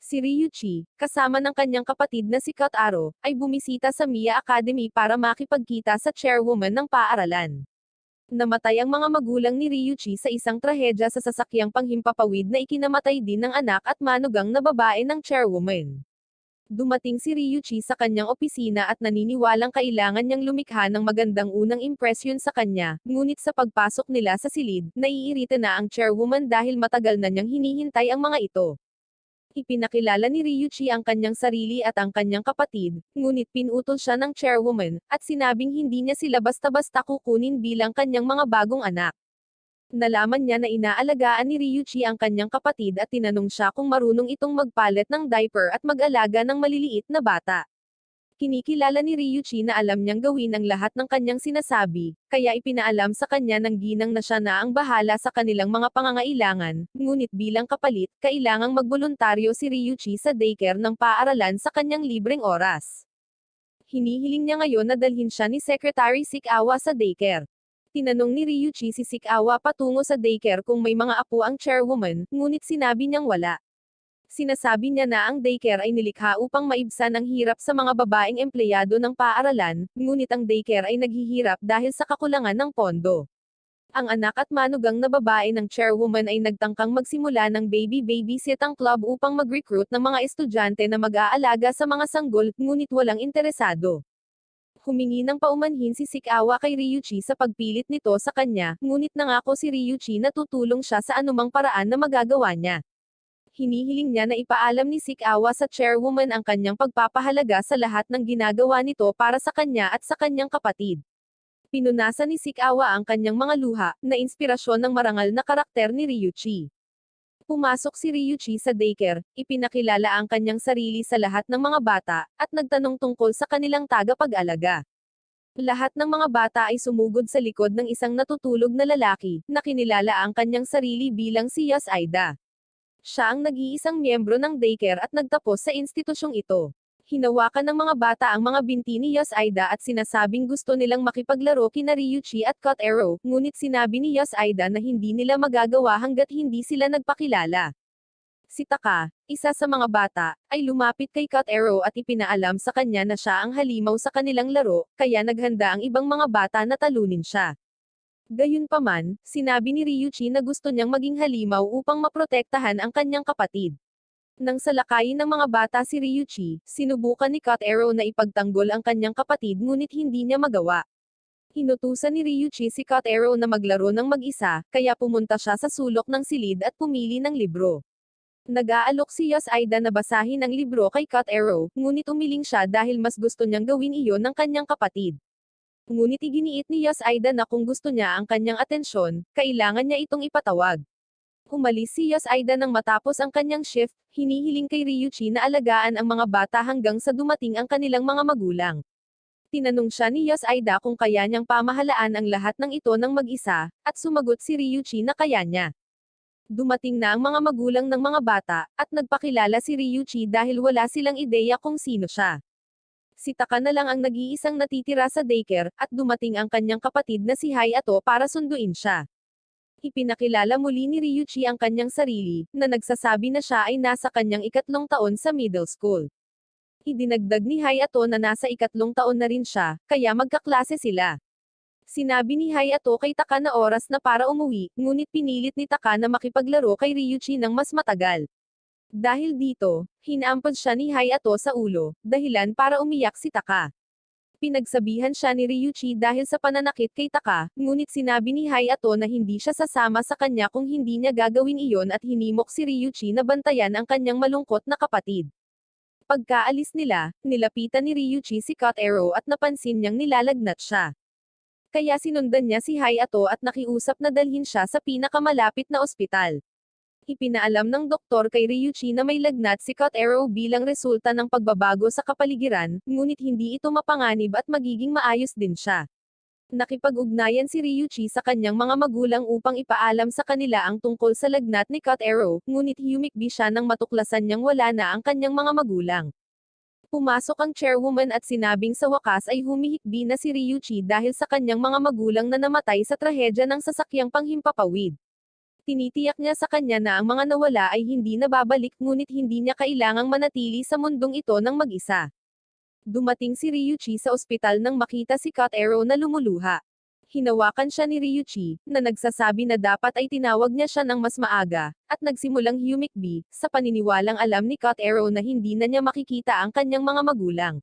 Si Ryuichi, kasama ng kanyang kapatid na si Kotaro, ay bumisita sa Mia Academy para makipagkita sa chairwoman ng paaralan. Namatay ang mga magulang ni Ryuichi sa isang trahedya sa sasakyang panghimpapawid na ikinamatay din ng anak at manugang na babae ng chairwoman. Dumating si Ryuichi sa kanyang opisina at naniniwalang kailangan niyang lumikha ng magandang unang impresyon sa kanya, ngunit sa pagpasok nila sa silid, naiirita na ang chairwoman dahil matagal na niyang hinihintay ang mga ito. Ipinakilala ni Ryuichi ang kanyang sarili at ang kanyang kapatid, ngunit pinutol siya ng chairwoman, at sinabing hindi niya sila basta-basta kukunin bilang kanyang mga bagong anak. Nalaman niya na inaalagaan ni Ryuichi ang kanyang kapatid at tinanong siya kung marunong itong magpalit ng diaper at mag-alaga ng maliliit na bata. Kinikilala ni Ryuichi na alam niyang gawin ang lahat ng kanyang sinasabi, kaya ipinaalam sa kanya ng ginang na siya na ang bahala sa kanilang mga pangangailangan, ngunit bilang kapalit, kailangang magboluntaryo si Ryuichi sa daycare ng paaralan sa kanyang libreng oras. Hinihiling niya ngayon na dalhin siya ni Secretary Sikawa sa daycare. Tinanong ni Ryuichi si Sikawa patungo sa daycare kung may mga apo ang chairwoman, ngunit sinabi niyang wala. Sinasabi niya na ang daycare ay nilikha upang maibsan ang hirap sa mga babaeng empleyado ng paaralan, ngunit ang daycare ay naghihirap dahil sa kakulangan ng pondo. Ang anak at manugang na babae ng chairwoman ay nagtangkang magsimula ng baby-babysitting club upang mag-recruit ng mga estudyante na mag-aalaga sa mga sanggol, ngunit walang interesado. Humingi ng paumanhin si Sikawa kay Ryuichi sa pagpilit nito sa kanya, ngunit nangako si Ryuichi na tutulong siya sa anumang paraan na magagawa niya. Hinihiling niya na ipaalam ni Sikawa sa chairwoman ang kanyang pagpapahalaga sa lahat ng ginagawa nito para sa kanya at sa kanyang kapatid. Pinunasan ni Sikawa ang kanyang mga luha, na inspirasyon ng marangal na karakter ni Ryuichi. Pumasok si Ryuichi sa daycare, ipinakilala ang kanyang sarili sa lahat ng mga bata, at nagtanong tungkol sa kanilang tagapag-alaga. Lahat ng mga bata ay sumugod sa likod ng isang natutulog na lalaki, na kinilala ang kanyang sarili bilang si Yas Aida. Siya ang nag-iisang miyembro ng daycare at nagtapos sa institusyong ito. Hinawakan ng mga bata ang mga binti ni Yas Aida at sinasabing gusto nilang makipaglaro kina Ryuichi at Kotaro, ngunit sinabi ni Yas Aida na hindi nila magagawa hanggat hindi sila nagpakilala. Si Taka, isa sa mga bata, ay lumapit kay Kotaro at ipinaalam sa kanya na siya ang halimaw sa kanilang laro, kaya naghanda ang ibang mga bata na talunin siya. Gayunpaman, sinabi ni Ryuichi na gusto niyang maging halimaw upang maprotektahan ang kanyang kapatid. Nang salakayin ng mga bata si Ryuichi, sinubukan ni Kotaro na ipagtanggol ang kanyang kapatid ngunit hindi niya magawa. Inutusan ni Ryuichi si Kotaro na maglaro ng mag-isa, kaya pumunta siya sa sulok ng silid at pumili ng libro. Nag-aalok si Yas Aida na basahin ang libro kay Kotaro, ngunit umiling siya dahil mas gusto niyang gawin iyon ng kanyang kapatid. Ngunit iginiit ni Yas Aida na kung gusto niya ang kanyang atensyon, kailangan niya itong ipatawag. Umalis si Yas Aida nang matapos ang kanyang shift, hinihiling kay Ryuichi na alagaan ang mga bata hanggang sa dumating ang kanilang mga magulang. Tinanong siya ni Yas Aida kung kaya niyang pamahalaan ang lahat ng ito ng mag-isa, at sumagot si Ryuichi na kaya niya. Dumating na ang mga magulang ng mga bata, at nagpakilala si Ryuichi dahil wala silang ideya kung sino siya. Si Taka na lang ang nag-iisang natitira sa daycare, at dumating ang kanyang kapatid na si Hayato para sunduin siya. Ipinakilala muli ni Ryuichi ang kanyang sarili, na nagsasabi na siya ay nasa kanyang 3 taon sa middle school. Idinagdag ni Hayato na nasa 3 taon na rin siya, kaya magkaklase sila. Sinabi ni Hayato kay Taka na oras na para umuwi, ngunit pinilit ni Taka na makipaglaro kay Ryuichi ng mas matagal. Dahil dito, hinampad siya ni Hayato sa ulo, dahilan para umiyak si Taka. Pinagsabihan siya ni Ryuichi dahil sa pananakit kay Taka, ngunit sinabi ni Hayato na hindi siya sasama sa kanya kung hindi niya gagawin iyon at hinimok si Ryuichi na bantayan ang kanyang malungkot na kapatid. Pagkaalis nila, nilapitan ni Ryuichi si Kotaro at napansin niyang nilalagnat siya. Kaya sinundan niya si Hayato at nakiusap na dalhin siya sa pinakamalapit na ospital. Ipinaalam ng doktor kay Ryuichi na may lagnat si Kotaro bilang resulta ng pagbabago sa kapaligiran, ngunit hindi ito mapanganib at magiging maayos din siya. Nakipag-ugnayan si Ryuichi sa kanyang mga magulang upang ipaalam sa kanila ang tungkol sa lagnat ni Kotaro, ngunit humikbi siya nang matuklasan niyang wala na ang kanyang mga magulang. Pumasok ang chairwoman at sinabing sa wakas ay humihikbi na si Ryuichi dahil sa kanyang mga magulang na namatay sa trahedya ng sasakyang panghimpapawid. Tinitiyak niya sa kanya na ang mga nawala ay hindi nababalik ngunit hindi niya kailangang manatili sa mundong ito ng mag-isa. Dumating si Ryuichi sa ospital nang makita si Cut Arrow na lumuluha. Hinawakan siya ni Ryuichi, na nagsasabi na dapat ay tinawag niya siya ng mas maaga, at nagsimulang humikbi, sa paniniwalang alam ni Cut Arrow na hindi na niya makikita ang kanyang mga magulang.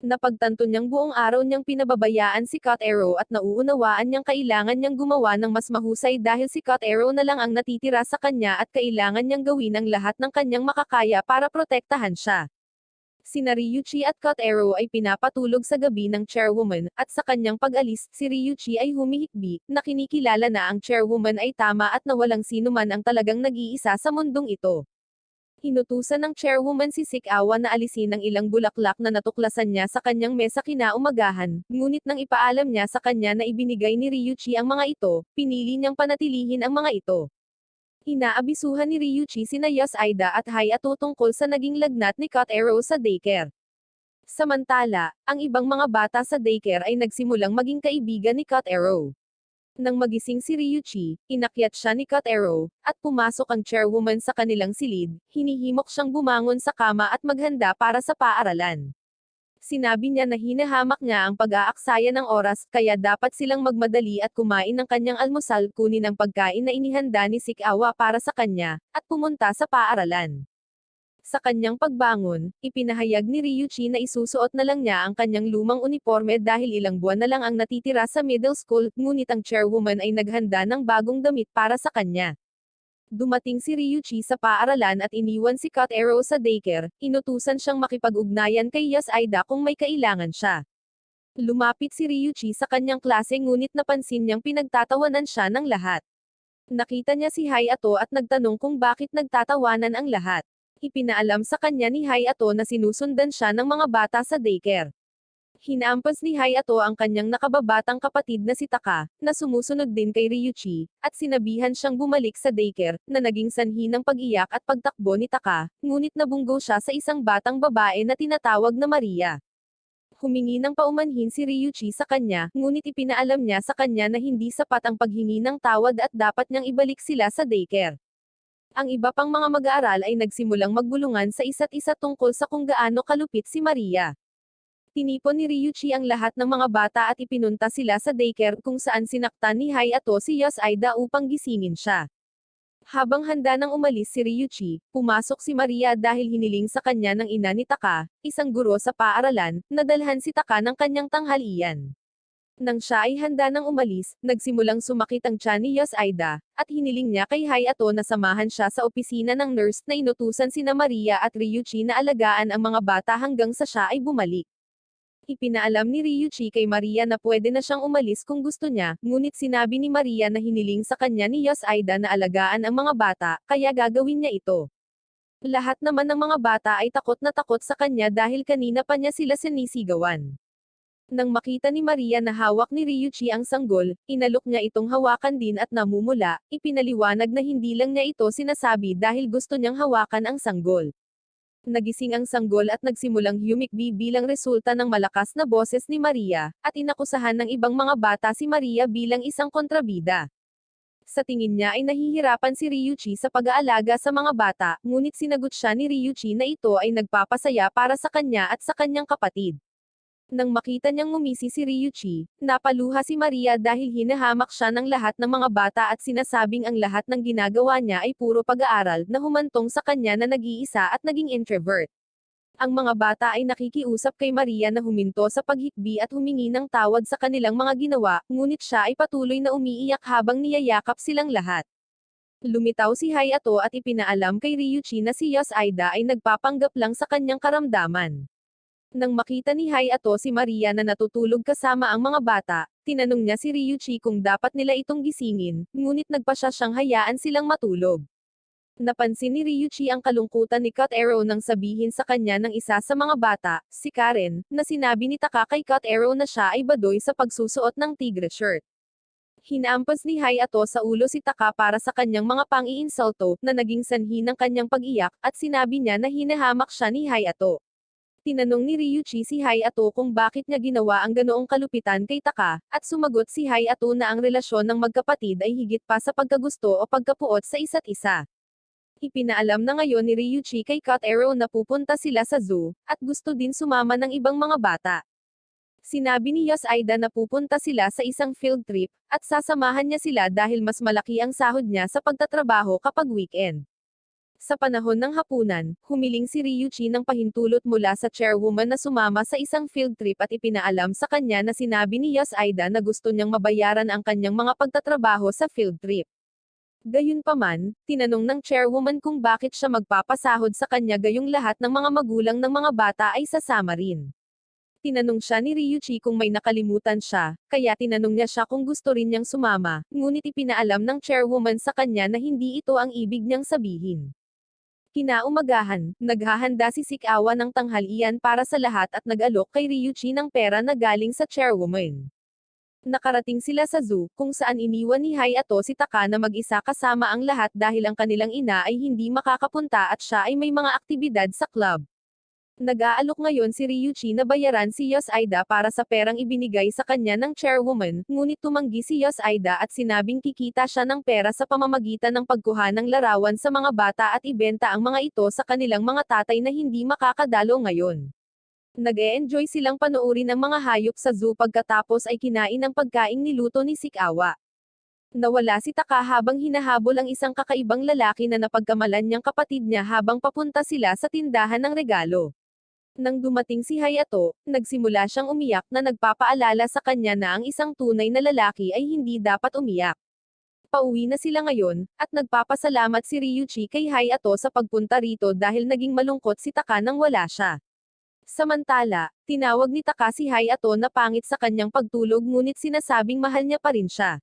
Napagtanto niyang buong araw niyang pinababayaan si Cut Arrow at nauunawaan niyang kailangan niyang gumawa ng mas mahusay dahil si Cut Arrow na lang ang natitira sa kanya at kailangan niyang gawin ang lahat ng kanyang makakaya para protektahan siya. Sina Ryuichi at Cut Arrow ay pinapatulog sa gabi ng chairwoman, at sa kanyang pag-alis, si Ryuichi ay humihikbi, na kinikilala na ang chairwoman ay tama at na walang sinuman ang talagang nag-iisa sa mundong ito. Inutusan ng chairwoman si Sikawa na alisin ang ilang bulaklak na natuklasan niya sa kanyang mesa kinaumagahan, ngunit nang ipaalam niya sa kanya na ibinigay ni Ryuichi ang mga ito, pinili niyang panatilihin ang mga ito. Inaabisuhan ni Ryuichi sina Yoshida at Hayato tungkol sa naging lagnat ni Cut Arrow sa daycare. Samantala, ang ibang mga bata sa daycare ay nagsimulang maging kaibigan ni Cut Arrow. Nang magising si Ryuichi, inakyat siya ni Cut Arrow, at pumasok ang chairwoman sa kanilang silid, hinihimok siyang bumangon sa kama at maghanda para sa paaralan. Sinabi niya na hinahamak niya ang pag-aaksaya ng oras, kaya dapat silang magmadali at kumain ng kanyang almusal, kunin ang pagkain na inihanda ni Sikawa para sa kanya, at pumunta sa paaralan. Sa kanyang pagbangon, ipinahayag ni Ryuichi na isusuot na lang niya ang kanyang lumang uniforme dahil ilang buwan na lang ang natitira sa middle school, ngunit ang chairwoman ay naghanda ng bagong damit para sa kanya. Dumating si Ryuichi sa paaralan at iniwan si Cut Arrow sa daycare, inutusan siyang makipag-ugnayan kay Yoshida kung may kailangan siya. Lumapit si Ryuichi sa kanyang klase ngunit napansin niyang pinagtatawanan siya ng lahat. Nakita niya si Hayato at nagtanong kung bakit nagtatawanan ang lahat. Ipinaalam sa kanya ni Hayato na sinusundan siya ng mga bata sa daycare. Hinampas ni Hayato ang kanyang nakababatang kapatid na si Taka, na sumusunod din kay Ryuichi, at sinabihan siyang bumalik sa daycare, na naging sanhi ng pag-iyak at pagtakbo ni Taka, ngunit nabunggo siya sa isang batang babae na tinatawag na Maria. Humingi ng paumanhin si Ryuichi sa kanya, ngunit ipinaalam niya sa kanya na hindi sapat ang paghingi ng tawad at dapat niyang ibalik sila sa daycare. Ang iba pang mga mag-aaral ay nagsimulang magbulungan sa isa't isa tungkol sa kung gaano kalupit si Maria. Tinipon ni Ryuichi ang lahat ng mga bata at ipinunta sila sa daycare kung saan sinaktan ni Hayato si Yoshida upang gisingin siya. Habang handa nang umalis si Ryuichi, pumasok si Maria dahil hiniling sa kanya ng ina ni Taka, isang guro sa paaralan, na dalhan si Taka ng kanyang tanghalian. Nang siya ay handa nang umalis, nagsimulang sumakit ang tiyan ni Yoshida, at hiniling niya kay Hayato na samahan siya sa opisina ng nurse na inutusan sina Maria at Ryuichi na alagaan ang mga bata hanggang sa siya ay bumalik. Ipinaalam ni Ryuichi kay Maria na pwede na siyang umalis kung gusto niya, ngunit sinabi ni Maria na hiniling sa kanya ni Yoshida na alagaan ang mga bata, kaya gagawin niya ito. Lahat naman ng mga bata ay takot na takot sa kanya dahil kanina pa niya sila sinisigawan. Nang makita ni Maria na hawak ni Ryuichi ang sanggol, inalok niya itong hawakan din at namumula, ipinaliwanag na hindi lang niya ito sinasabi dahil gusto niyang hawakan ang sanggol. Nagising ang sanggol at nagsimulang humikbi bilang resulta ng malakas na boses ni Maria, at inakusahan ng ibang mga bata si Maria bilang isang kontrabida. Sa tingin niya ay nahihirapan si Ryuichi sa pag-aalaga sa mga bata, ngunit sinagot siya ni Ryuichi na ito ay nagpapasaya para sa kanya at sa kanyang kapatid. Nang makita niyang ngumisi si Ryuichi, napaluha si Maria dahil hinahamak siya ng lahat ng mga bata at sinasabing ang lahat ng ginagawa niya ay puro pag-aaral, na humantong sa kanya na nag-iisa at naging introvert. Ang mga bata ay nakikiusap kay Maria na huminto sa paghikbi at humingi ng tawad sa kanilang mga ginawa, ngunit siya ay patuloy na umiiyak habang niyayakap silang lahat. Lumitaw si Hayato at ipinaalam kay Ryuichi na si Yoshida ay nagpapanggap lang sa kanyang karamdaman. Nang makita ni Hayato si Maria na natutulog kasama ang mga bata, tinanong niya si Ryuichi kung dapat nila itong gisingin, ngunit nagpasya siyang hayaan silang matulog. Napansin ni Ryuichi ang kalungkutan ni Cut Arrow nang sabihin sa kanya ng isa sa mga bata, si Karen, na sinabi ni Taka kay Cut Arrow na siya ay badoy sa pagsusuot ng tigre shirt. Hinampas ni Hayato sa ulo si Taka para sa kanyang mga pang-iinsulto, na naging sanhi ng kanyang pag-iyak, at sinabi niya na hinahamak siya ni Hayato. Tinanong ni Ryuichi si Hayato kung bakit niya ginawa ang ganoong kalupitan kay Taka, at sumagot si Hayato na ang relasyon ng magkapatid ay higit pa sa pagkagusto o pagkapuot sa isa't isa. Ipinaalam na ngayon ni Ryuichi kay Cut Arrow na pupunta sila sa zoo, at gusto din sumama ng ibang mga bata. Sinabi ni Yos Aida na pupunta sila sa isang field trip, at sasamahan niya sila dahil mas malaki ang sahod niya sa pagtatrabaho kapag weekend. Sa panahon ng hapunan, humiling si Ryuichi ng pahintulot mula sa chairwoman na sumama sa isang field trip at ipinaalam sa kanya na sinabi ni Yos Aida na gusto niyang mabayaran ang kanyang mga pagtatrabaho sa field trip. Gayunpaman, tinanong ng chairwoman kung bakit siya magpapasahod sa kanya gayong lahat ng mga magulang ng mga bata ay sasama rin. Tinanong siya ni Ryuichi kung may nakalimutan siya, kaya tinanong niya siya kung gusto rin niyang sumama, ngunit ipinaalam ng chairwoman sa kanya na hindi ito ang ibig niyang sabihin. Kinaumagahan, naghahanda si Sikawa ng tanghalian para sa lahat at nag-alok kay Ryuichi ng pera na galing sa chairwoman. Nakarating sila sa zoo, kung saan iniwan ni Hayato si Taka na mag-isa kasama ang lahat dahil ang kanilang ina ay hindi makakapunta at siya ay may mga aktibidad sa club. Nag-aalok ngayon si Ryuichi na bayaran si Yos Aida para sa perang ibinigay sa kanya ng chairwoman, ngunit tumanggi si Yos Aida at sinabing kikita siya ng pera sa pamamagitan ng pagkuha ng larawan sa mga bata at ibenta ang mga ito sa kanilang mga tatay na hindi makakadalo ngayon. Nag-e-enjoy silang panoorin ang mga hayop sa zoo pagkatapos ay kinain ang pagkaing niluto ni Sikawa. Nawala si Taka habang hinahabol ang isang kakaibang lalaki na napagkamalan niyang kapatid niya habang papunta sila sa tindahan ng regalo. Nang dumating si Hayato, nagsimula siyang umiyak na nagpapaalala sa kanya na ang isang tunay na lalaki ay hindi dapat umiyak. Pauwi na sila ngayon, at nagpapasalamat si Ryuichi kay Hayato sa pagpunta rito dahil naging malungkot si Taka nang wala siya. Samantala, tinawag ni Taka si Hayato na pangit sa kanyang pagtulog ngunit sinasabing mahal niya pa rin siya.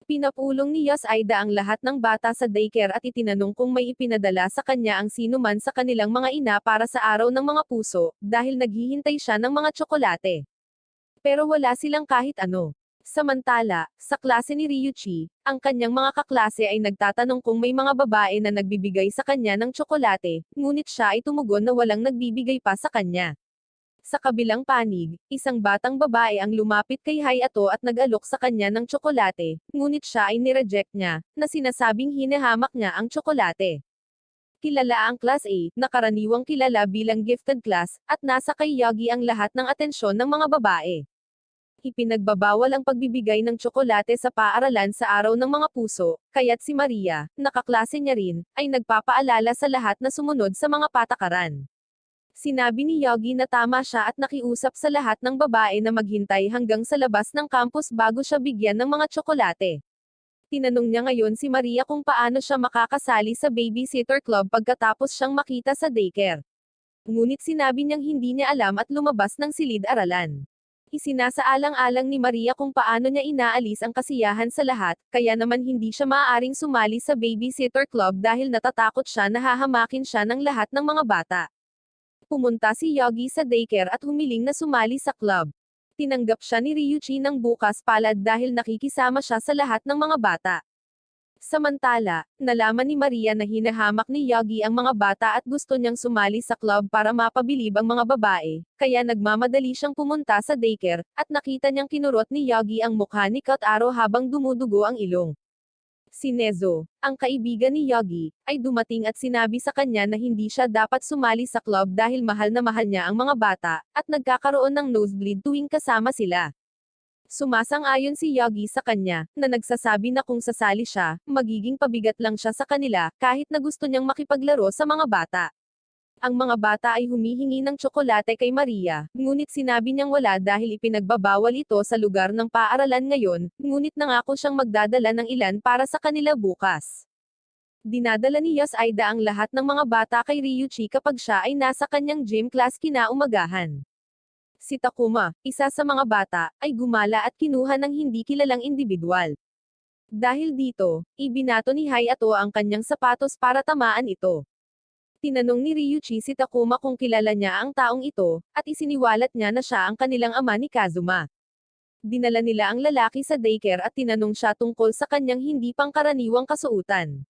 Pinapulong ni Yos Aida ang lahat ng bata sa daycare at itinanong kung may ipinadala sa kanya ang sino man sa kanilang mga ina para sa araw ng mga puso, dahil naghihintay siya ng mga tsokolate. Pero wala silang kahit ano. Samantala, sa klase ni Ryuichi, ang kanyang mga kaklase ay nagtatanong kung may mga babae na nagbibigay sa kanya ng tsokolate, ngunit siya ay tumugon na walang nagbibigay pa sa kanya. Sa kabilang panig, isang batang babae ang lumapit kay Hayato at nag-alok sa kanya ng tsokolate, ngunit siya ay nireject niya, na sinasabing hinahamak niya ang tsokolate. Kilala ang Class A, na karaniwang kilala bilang gifted class, at nasa kay Yogi ang lahat ng atensyon ng mga babae. Ipinagbabawal ang pagbibigay ng tsokolate sa paaralan sa araw ng mga puso, kaya't si Maria, nakaklase niya rin, ay nagpapaalala sa lahat na sumunod sa mga patakaran. Sinabi ni Yogi na tama siya at nakiusap sa lahat ng babae na maghintay hanggang sa labas ng campus bago siya bigyan ng mga tsokolate. Tinanong niya ngayon si Maria kung paano siya makakasali sa babysitter club pagkatapos siyang makita sa daycare. Ngunit sinabi niyang hindi niya alam at lumabas ng silid-aralan. Isinasaalang-alang ni Maria kung paano niya inaalis ang kasiyahan sa lahat, kaya naman hindi siya maaaring sumali sa babysitter club dahil natatakot siya na hahamakin siya ng lahat ng mga bata. Pumunta si Yogi sa daycare at humiling na sumali sa club. Tinanggap siya ni Ryuichi ng bukas palad dahil nakikisama siya sa lahat ng mga bata. Samantala, nalaman ni Maria na hinahamak ni Yogi ang mga bata at gusto niyang sumali sa club para mapabilib ang mga babae, kaya nagmamadali siyang pumunta sa daycare, at nakita niyang kinurot ni Yogi ang mukha ni Kotaro habang dumudugo ang ilong. Si Nezo, ang kaibigan ni Yogi, ay dumating at sinabi sa kanya na hindi siya dapat sumali sa club dahil mahal na mahal niya ang mga bata, at nagkakaroon ng nosebleed tuwing kasama sila. Sumasang-ayon si Yogi sa kanya, na nagsasabi na kung sasali siya, magiging pabigat lang siya sa kanila, kahit na gusto niyang makipaglaro sa mga bata. Ang mga bata ay humihingi ng tsokolate kay Maria, ngunit sinabi niyang wala dahil ipinagbabawal ito sa lugar ng paaralan ngayon, ngunit nangako siyang magdadala ng ilan para sa kanila bukas. Dinadala ni Yos Aida ang lahat ng mga bata kay Ryuichi kapag siya ay nasa kanyang gym class kinaumagahan. Si Takuma, isa sa mga bata, ay gumala at kinuha ng hindi kilalang individual. Dahil dito, ibinato ni Hayato ang kanyang sapatos para tamaan ito. Tinanong ni Ryuichi si Takuma kung kilala niya ang taong ito, at isiniwalat niya na siya ang kanilang ama ni Kazuma. Dinala nila ang lalaki sa daycare at tinanong siya tungkol sa kanyang hindi pangkaraniwang kasuotan.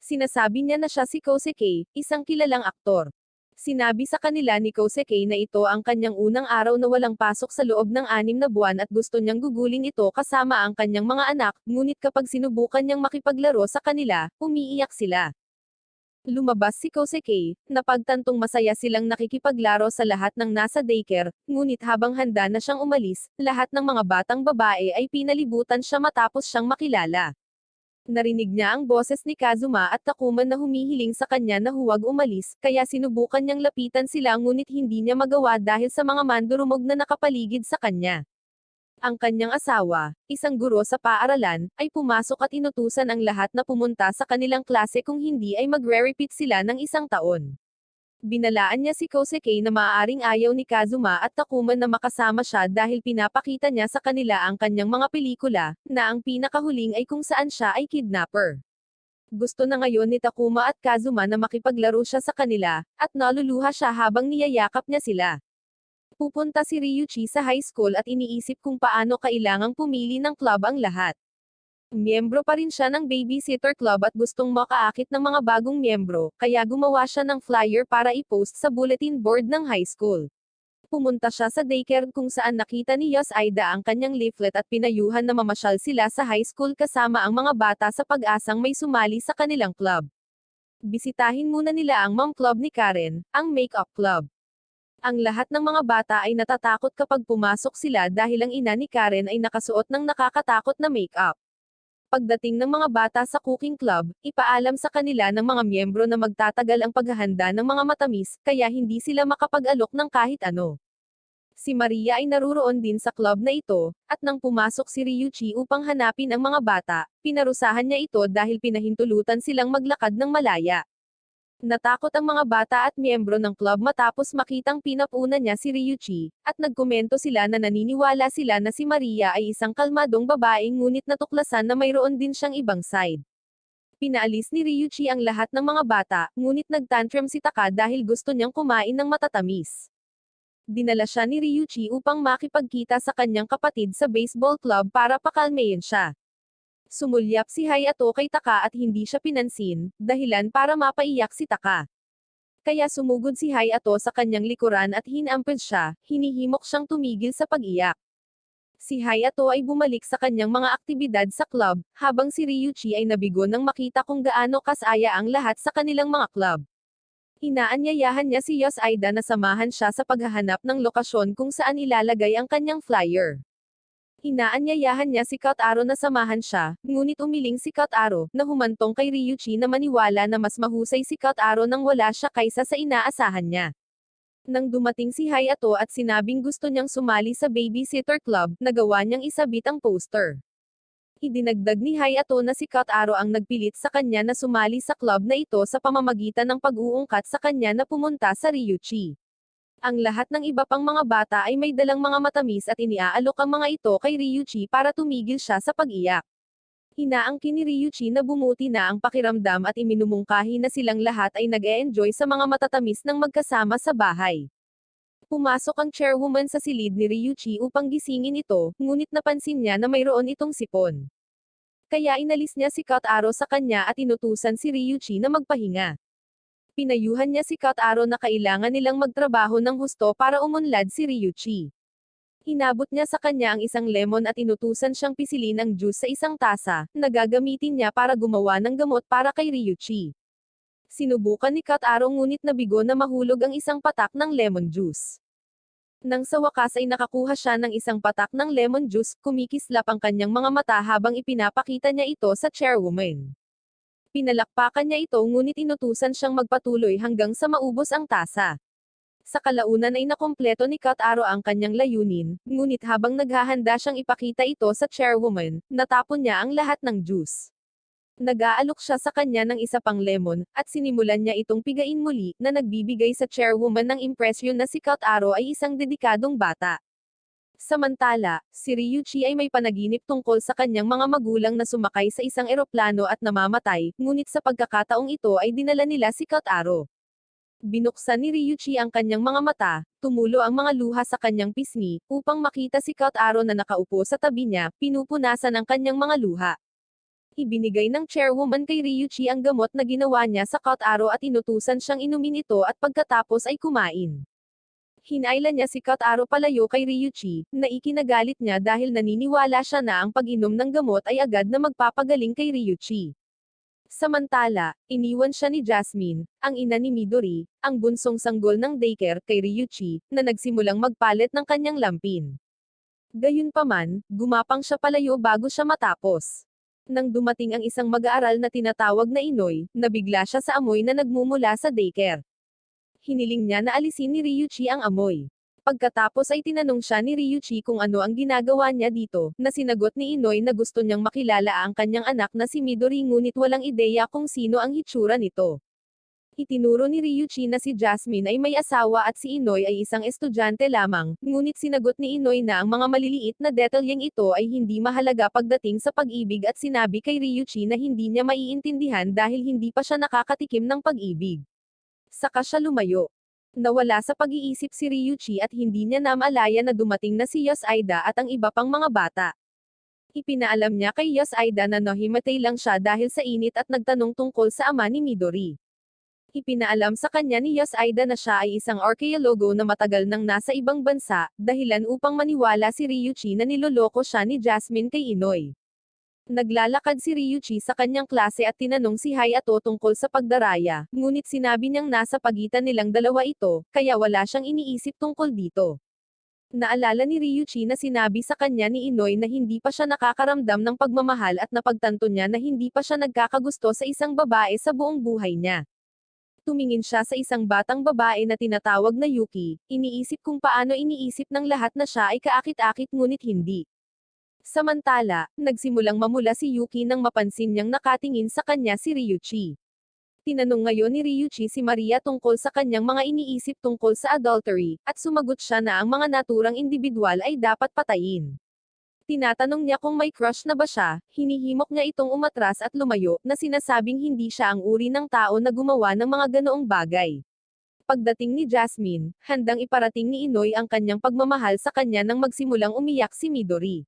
Sinasabi niya na siya si Kosuke, isang kilalang aktor. Sinabi sa kanila ni Kosuke na ito ang kanyang unang araw na walang pasok sa loob ng 6 na buwan at gusto niyang gugulin ito kasama ang kanyang mga anak, ngunit kapag sinubukan niyang makipaglaro sa kanila, umiiyak sila. Lumabas si Kosuke, napagtantong masaya silang nakikipaglaro sa lahat ng nasa daycare, ngunit habang handa na siyang umalis, lahat ng mga batang babae ay pinalibutan siya matapos siyang makilala. Narinig niya ang boses ni Kazuma at Takuma na humihiling sa kanya na huwag umalis, kaya sinubukan niyang lapitan sila ngunit hindi niya magawa dahil sa mga mandurumog na nakapaligid sa kanya. Ang kanyang asawa, isang guro sa paaralan, ay pumasok at inutusan ang lahat na pumunta sa kanilang klase kung hindi ay magre-repeat sila ng 1 taon. Binalaan niya si Kosuke na maaaring ayaw ni Kazuma at Takuma na makasama siya dahil pinapakita niya sa kanila ang kanyang mga pelikula, na ang pinakahuling ay kung saan siya ay kidnapper. Gusto na ngayon ni Takuma at Kazuma na makipaglaro siya sa kanila, at naluluha siya habang niyayakap niya sila. Pupunta si Ryuichi sa high school at iniisip kung paano kailangang pumili ng club ang lahat. Miyembro pa rin siya ng Babysitter Club at gustong makaakit ng mga bagong miyembro, kaya gumawa siya ng flyer para i-post sa bulletin board ng high school. Pumunta siya sa daycare kung saan nakita ni Yos Aida ang kanyang leaflet at pinayuhan na mamasyal sila sa high school kasama ang mga bata sa pag-asang may sumali sa kanilang club. Bisitahin muna nila ang mom club ni Karen, ang makeup club. Ang lahat ng mga bata ay natatakot kapag pumasok sila dahil ang ina ni Karen ay nakasuot ng nakakatakot na makeup. Pagdating ng mga bata sa cooking club, ipaalam sa kanila ng mga miyembro na magtatagal ang paghahanda ng mga matamis, kaya hindi sila makapag-alok ng kahit ano. Si Maria ay naruroon din sa club na ito, at nang pumasok si Ryuichi upang hanapin ang mga bata, pinarusahan niya ito dahil pinahintulutan silang maglakad ng malaya. Natakot ang mga bata at miyembro ng club matapos makitang pinapuna niya si Ryuichi, at nagkomento sila na naniniwala sila na si Maria ay isang kalmadong babae ngunit natuklasan na mayroon din siyang ibang side. Pinaalis ni Ryuichi ang lahat ng mga bata, ngunit nagtantrum si Taka dahil gusto niyang kumain ng matatamis. Dinala siya ni Ryuichi upang makipagkita sa kanyang kapatid sa baseball club para pakalmayin siya. Sumulyap si Hayato kay Taka at hindi siya pinansin, dahilan para mapaiyak si Taka. Kaya sumugod si Hayato sa kanyang likuran at hinamped siya, hinihimok siyang tumigil sa pag-iyak. Si Hayato ay bumalik sa kanyang mga aktibidad sa club, habang si Ryuichi ay nabigo nang makita kung gaano kasaya ang lahat sa kanilang mga club. Inaanyayahan niya si Yos Aida na samahan siya sa paghahanap ng lokasyon kung saan ilalagay ang kanyang flyer. Inaanyayahan niya si Kotaro na samahan siya, ngunit umiling si Kotaro, na humantong kay Ryuichi na maniwala na mas mahusay si Kotaro nang wala siya kaysa sa inaasahan niya. Nang dumating si Hayato at sinabing gusto niyang sumali sa Babysitter Club, nagawa niyang isabit ang poster. Idinagdag ni Hayato na si Kotaro ang nagpilit sa kanya na sumali sa club na ito sa pamamagitan ng pag-uungkat sa kanya na pumunta sa Ryuichi. Ang lahat ng iba pang mga bata ay may dalang mga matamis at iniaalok ang mga ito kay Ryuichi para tumigil siya sa pag-iyak. Inaangkin ni Ryuichi na bumuti na ang pakiramdam at iminumungkahi na silang lahat ay nag-e-enjoy sa mga matatamis ng magkasama sa bahay. Pumasok ang chairwoman sa silid ni Ryuichi upang gisingin ito, ngunit napansin niya na mayroon itong sipon. Kaya inalis niya si Kotaro sa kanya at inutusan si Ryuichi na magpahinga. Pinayuhan niya si Kotaro na kailangan nilang magtrabaho ng husto para umunlad si Ryuichi. Hinabot niya sa kanya ang isang lemon at inutusan siyang pisilin ang juice sa isang tasa, na gagamitin niya para gumawa ng gamot para kay Ryuichi. Sinubukan ni Kotaro ngunit nabigo na mahulog ang isang patak ng lemon juice. Nang sa wakas ay nakakuha siya ng isang patak ng lemon juice, kumikislap ang kanyang mga mata habang ipinapakita niya ito sa chairwoman. Pinalakpakan niya ito ngunit inutusan siyang magpatuloy hanggang sa maubos ang tasa. Sa kalaunan ay nakumpleto ni Kotaro ang kanyang layunin, ngunit habang naghahanda siyang ipakita ito sa chairwoman, natapon niya ang lahat ng juice. Nag-aalok siya sa kanya ng isa pang lemon, at sinimulan niya itong pigain muli, na nagbibigay sa chairwoman ng impresyon na si Kotaro ay isang dedikadong bata. Samantala, si Ryuichi ay may panaginip tungkol sa kanyang mga magulang na sumakay sa isang eroplano at namamatay, ngunit sa pagkakataong ito ay dinala nila si Kotaro. Binuksan ni Ryuichi ang kanyang mga mata, tumulo ang mga luha sa kanyang pisngi, upang makita si Kotaro na nakaupo sa tabi niya, pinupunasan ang kanyang mga luha. Ibinigay ng chairwoman kay Ryuchi ang gamot na ginawa niya sa Kotaro at inutusan siyang inumin ito at pagkatapos ay kumain. Hinailan niya si Kotaro palayo kay Ryuchi, na ikinagalit niya dahil naniniwala siya na ang pag-inom ng gamot ay agad na magpapagaling kay Ryuchi. Samantala, iniwan siya ni Jasmine, ang ina ni Midori, ang bunsong sanggol ng daycare kay Ryuchi, na nagsimulang magpalit ng kanyang lampin. Gayunpaman, gumapang siya palayo bago siya matapos. Nang dumating ang isang mag-aaral na tinatawag na Inoy, nabigla siya sa amoy na nagmumula sa daycare. Hiniling niya na alisin ni Ryuchi ang amoy. Pagkatapos ay tinanong siya ni Ryuchi kung ano ang ginagawa niya dito, na sinagot ni Inoy na gusto niyang makilala ang kanyang anak na si Midori ngunit walang ideya kung sino ang hitsura nito. Itinuro ni Ryuchi na si Jasmine ay may asawa at si Inoy ay isang estudyante lamang, ngunit sinagot ni Inoy na ang mga maliliit na detalyeng ito ay hindi mahalaga pagdating sa pag-ibig at sinabi kay Ryuchi na hindi niya maiintindihan dahil hindi pa siya nakakatikim ng pag-ibig. Saka siya lumayo. Nawala sa pag-iisip si Ryuchi at hindi niya namalaya na dumating na si Yosaida at ang iba pang mga bata. Ipinaalam niya kay Yosaida na nahimatay lang siya dahil sa init at nagtanong tungkol sa ama ni Midori. Ipinaalam sa kanya ni Yosaida na siya ay isang arkeologo na matagal nang nasa ibang bansa, dahilan upang maniwala si Ryuchi na niloloko siya ni Jasmine kay Inoy. Naglalakad si Ryuchi sa kanyang klase at tinanong si Hayato tungkol sa pagdaraya, ngunit sinabi niyang nasa pagitan nilang dalawa ito, kaya wala siyang iniisip tungkol dito. Naalala ni Ryuchi na sinabi sa kanya ni Inoy na hindi pa siya nakakaramdam ng pagmamahal at napagtanto niya na hindi pa siya nagkakagusto sa isang babae sa buong buhay niya. Tumingin siya sa isang batang babae na tinatawag na Yuki, iniisip kung paano iniisip ng lahat na siya ay kaakit-akit ngunit hindi. Samantala, nagsimulang mamula si Yuki nang mapansin niyang nakatingin sa kanya si Ryuchi. Tinanong ngayon ni Ryuchi si Maria tungkol sa kanyang mga iniisip tungkol sa adultery, at sumagot siya na ang mga naturang individual ay dapat patayin. Tinatanong niya kung may crush na ba siya, hinihimok niya itong umatras at lumayo, na sinasabing hindi siya ang uri ng tao na gumawa ng mga ganoong bagay. Pagdating ni Jasmine, handang iparating ni Inoy ang kanyang pagmamahal sa kanya nang magsimulang umiyak si Midori.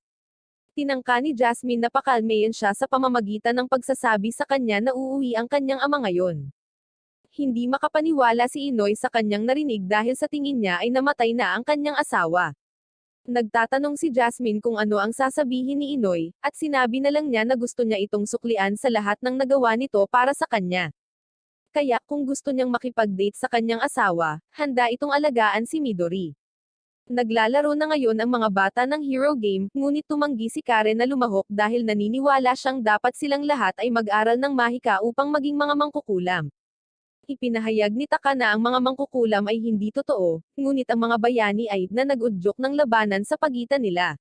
Tinangka ni Jasmine na pakalmayan siya sa pamamagitan ng pagsasabi sa kanya na uuwi ang kanyang ama ngayon. Hindi makapaniwala si Inoy sa kanyang narinig dahil sa tingin niya ay namatay na ang kanyang asawa. Nagtatanong si Jasmine kung ano ang sasabihin ni Inoy, at sinabi na lang niya na gusto niya itong suklian sa lahat ng nagawa nito para sa kanya. Kaya kung gusto niyang makipag-date sa kanyang asawa, handa itong alagaan si Midori. Naglalaro na ngayon ang mga bata ng hero game, ngunit tumanggi si Karen na lumahok dahil naniniwala siyang dapat silang lahat ay mag-aral ng mahika upang maging mga mangkukulam. Ipinahayag ni Taka na ang mga mangkukulam ay hindi totoo, ngunit ang mga bayani ay na nag-udyok ng labanan sa pagitan nila.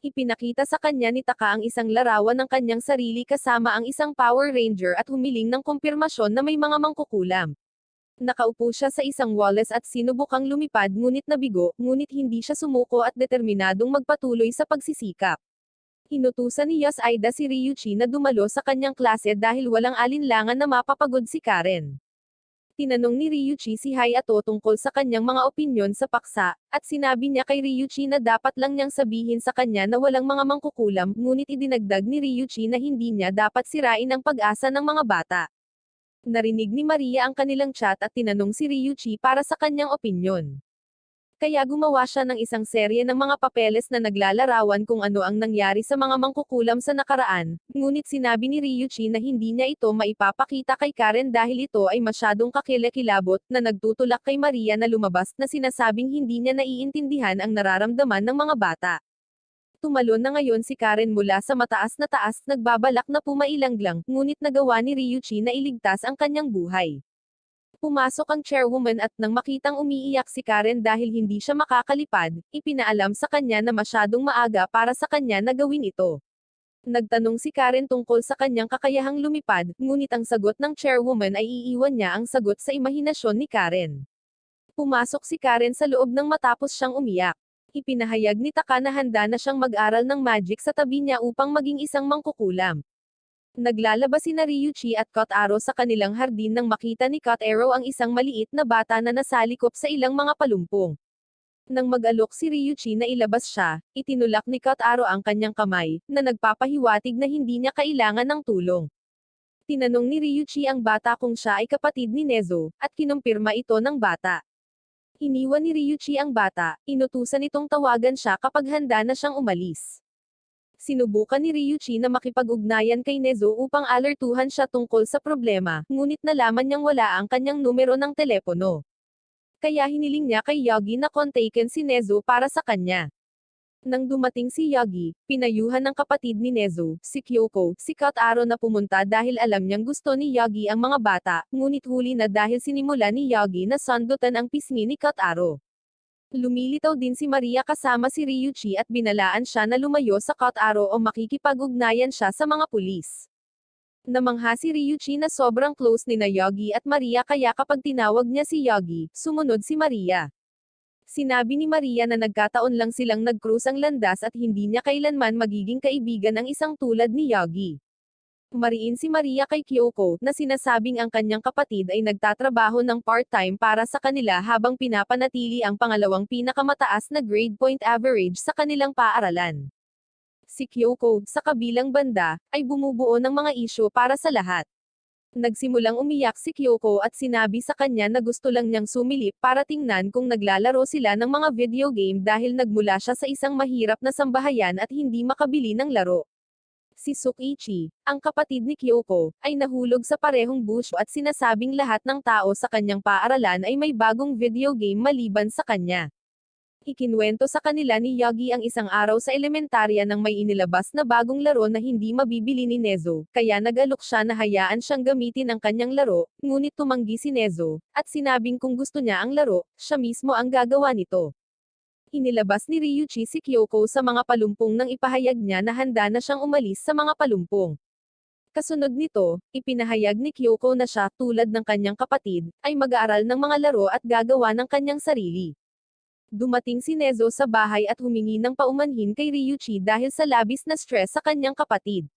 Ipinakita sa kanya ni Taka ang isang larawan ng kanyang sarili kasama ang isang Power Ranger at humiling ng kumpirmasyon na may mga mangkukulam. Nakaupo siya sa isang walles at sinubukang lumipad ngunit nabigo, ngunit hindi siya sumuko at determinadong magpatuloy sa pagsisikap. Inutusan ni Yosaida si Ryuchi na dumalo sa kanyang klase dahil walang alinlangan na mapapagod si Karen. Tinanong ni Ryuchi si Hayato tungkol sa kanyang mga opinyon sa paksa, at sinabi niya kay Ryuchi na dapat lang niyang sabihin sa kanya na walang mga mangkukulam, ngunit idinagdag ni Ryuchi na hindi niya dapat sirain ang pag-asa ng mga bata. Narinig ni Maria ang kanilang chat at tinanong si Ryuchi para sa kanyang opinyon. Kaya gumawa siya ng isang serye ng mga papeles na naglalarawan kung ano ang nangyari sa mga mangkukulam sa nakaraan, ngunit sinabi ni Ryuchi na hindi niya ito maipapakita kay Karen dahil ito ay masyadong kakilakilabot, na nagtutulak kay Maria na lumabas na sinasabing hindi niya naiintindihan ang nararamdaman ng mga bata. Tumalon na ngayon si Karen mula sa mataas na taas, nagbabalak na pumailanglang, ngunit nagawa ni Ryuchi na iligtas ang kanyang buhay. Pumasok ang chairwoman at nang makitang umiiyak si Karen dahil hindi siya makakalipad, ipinaalam sa kanya na masyadong maaga para sa kanya na gawin ito. Nagtanong si Karen tungkol sa kanyang kakayahang lumipad, ngunit ang sagot ng chairwoman ay iiwan niya ang sagot sa imahinasyon ni Karen. Pumasok si Karen sa loob nang matapos siyang umiyak. Ipinahayag ni Taka na handa na siyang mag-aral ng magic sa tabi niya upang maging isang mangkukulam. Naglalaba sina Ryuchi at Kotaro sa kanilang hardin nang makita ni Kotaro ang isang maliit na bata na nasalikop sa ilang mga palumpong. Nang mag-alok si Ryuchi na ilabas siya, itinulak ni Kotaro ang kanyang kamay, na nagpapahiwatig na hindi niya kailangan ng tulong. Tinanong ni Ryuchi ang bata kung siya ay kapatid ni Nezo, at kinumpirma ito ng bata. Iniwan ni Ryuchi ang bata, inutusan itong tawagan siya kapag handa na siyang umalis. Sinubukan ni Ryuchi na makipag-ugnayan kay Nezo upang alertuhan siya tungkol sa problema, ngunit nalaman niyang wala ang kanyang numero ng telepono. Kaya hiniling niya kay Yogi na kontakin si Nezo para sa kanya. Nang dumating si Yogi, pinayuhan ng kapatid ni Nezo, si Kyoko, si Kotaro na pumunta dahil alam niyang gusto ni Yogi ang mga bata, ngunit huli na dahil sinimula ni Yogi na sandutan ang pisngi ni Kotaro. Lumilitaw din si Maria kasama si Ryuchi at binalaan siya na lumayo sa Kotaro o makikipag-ugnayan siya sa mga pulis. Namangha si Ryuchi na sobrang close ni na Yogi at Maria kaya kapag tinawag niya si Yogi, sumunod si Maria. Sinabi ni Maria na nagkataon lang silang nag-cruise ang landas at hindi niya kailanman magiging kaibigan ang isang tulad ni Yogi. Mariin si Maria kay Kyoko, na sinasabing ang kanyang kapatid ay nagtatrabaho ng part-time para sa kanila habang pinapanatili ang pangalawang pinakamataas na grade point average sa kanilang paaralan. Si Kyoko, sa kabilang banda, ay bumubuo ng mga isyu para sa lahat. Nagsimulang umiyak si Kyoko at sinabi sa kanya na gusto lang niyang sumilip para tingnan kung naglalaro sila ng mga video game dahil nagmula siya sa isang mahirap na sambahayan at hindi makabili ng laro. Si Sukichi, ang kapatid ni Kyoko, ay nahulog sa parehong busyo at sinasabing lahat ng tao sa kanyang paaralan ay may bagong video game maliban sa kanya. Ikinwento sa kanila ni Yogi ang isang araw sa elementarya nang may inilabas na bagong laro na hindi mabibili ni Nezo, kaya nag-alok siya na hayaan siyang gamitin ang kanyang laro, ngunit tumanggi si Nezo, at sinabing kung gusto niya ang laro, siya mismo ang gagawa nito. Inilabas ni Ryuchi si Kyoko sa mga palumpong nang ipahayag niya na handa na siyang umalis sa mga palumpong. Kasunod nito, ipinahayag ni Kyoko na siya, tulad ng kanyang kapatid, ay mag-aaral ng mga laro at gagawa ng kanyang sarili. Dumating si Nezo sa bahay at humingi ng paumanhin kay Ryuchi dahil sa labis na stress sa kanyang kapatid.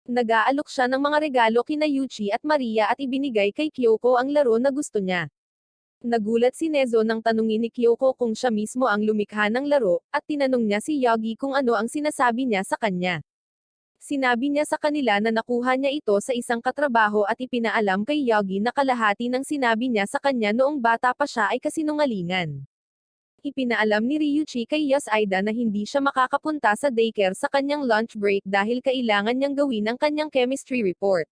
Nag-aalok siya ng mga regalo kina Yuchi at Maria at ibinigay kay Kyoko ang laro na gusto niya. Nagulat si Nezo nang tanungin ni Kyoko kung siya mismo ang lumikha ng laro, at tinanong niya si Yogi kung ano ang sinasabi niya sa kanya. Sinabi niya sa kanila na nakuha niya ito sa isang katrabaho at ipinaalam kay Yogi na kalahati ng sinabi niya sa kanya noong bata pa siya ay kasinungalingan. Ipinaalam ni Ryuchi kay Yoshida na hindi siya makakapunta sa daycare sa kanyang lunch break dahil kailangan niyang gawin ang kanyang chemistry report.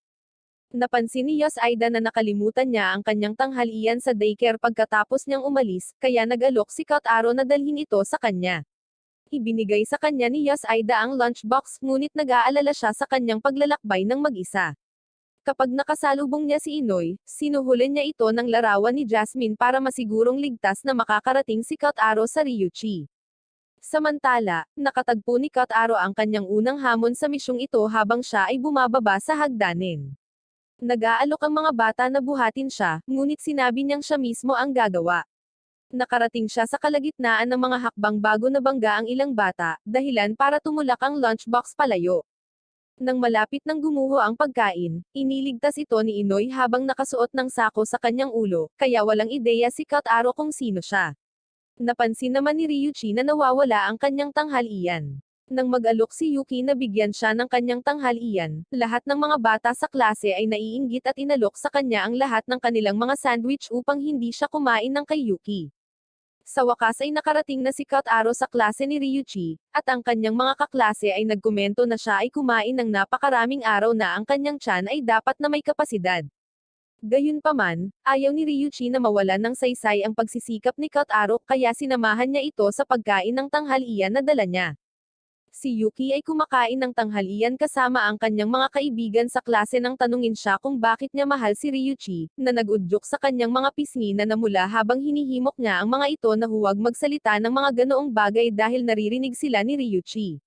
Napansin ni Yoshida na nakalimutan niya ang kanyang tanghalian sa daycare pagkatapos niyang umalis, kaya nag-alok si Kotaro na dalhin ito sa kanya. Ibinigay sa kanya ni Yoshida ang lunchbox, ngunit nag-aalala siya sa kanyang paglalakbay ng mag-isa. Kapag nakasalubong niya si Inoy, sinuhulan niya ito ng larawan ni Jasmine para masigurong ligtas na makakarating si Kotaro sa Ryuchi. Samantala, nakatagpo ni Kotaro ang kanyang unang hamon sa misyong ito habang siya ay bumababa sa hagdanin. Nag-aalok ang mga bata na buhatin siya, ngunit sinabi niyang siya mismo ang gagawa. Nakarating siya sa kalagitnaan ng mga hakbang bago nabangga ang ilang bata, dahilan para tumulak ang lunchbox palayo. Nang malapit nang gumuho ang pagkain, iniligtas ito ni Inoy habang nakasuot ng sako sa kanyang ulo, kaya walang ideya si Kotaro kung sino siya. Napansin naman ni Ryuchi na nawawala ang kanyang tanghalian. Nang mag-alok si Yuki na bigyan siya ng kanyang tanghalian, lahat ng mga bata sa klase ay naiinggit at inalok sa kanya ang lahat ng kanilang mga sandwich upang hindi siya kumain ng kay Yuki. Sa wakas ay nakarating na si Kotaro sa klase ni Ryuchi, at ang kanyang mga kaklase ay nagkomento na siya ay kumain ng napakaraming araw na ang kanyang tiyan ay dapat na may kapasidad. Gayunpaman, ayaw ni Ryuchi na mawalan ng saysay ang pagsisikap ni Kotaro kaya sinamahan niya ito sa pagkain ng tanghalian na dala niya. Si Yuki ay kumakain ng tanghalian kasama ang kanyang mga kaibigan sa klase nang tanungin siya kung bakit niya mahal si Ryuchi, na nag-udyok sa kanyang mga pisngi na namula habang hinihimok niya ang mga ito na huwag magsalita ng mga ganoong bagay dahil naririnig sila ni Ryuchi.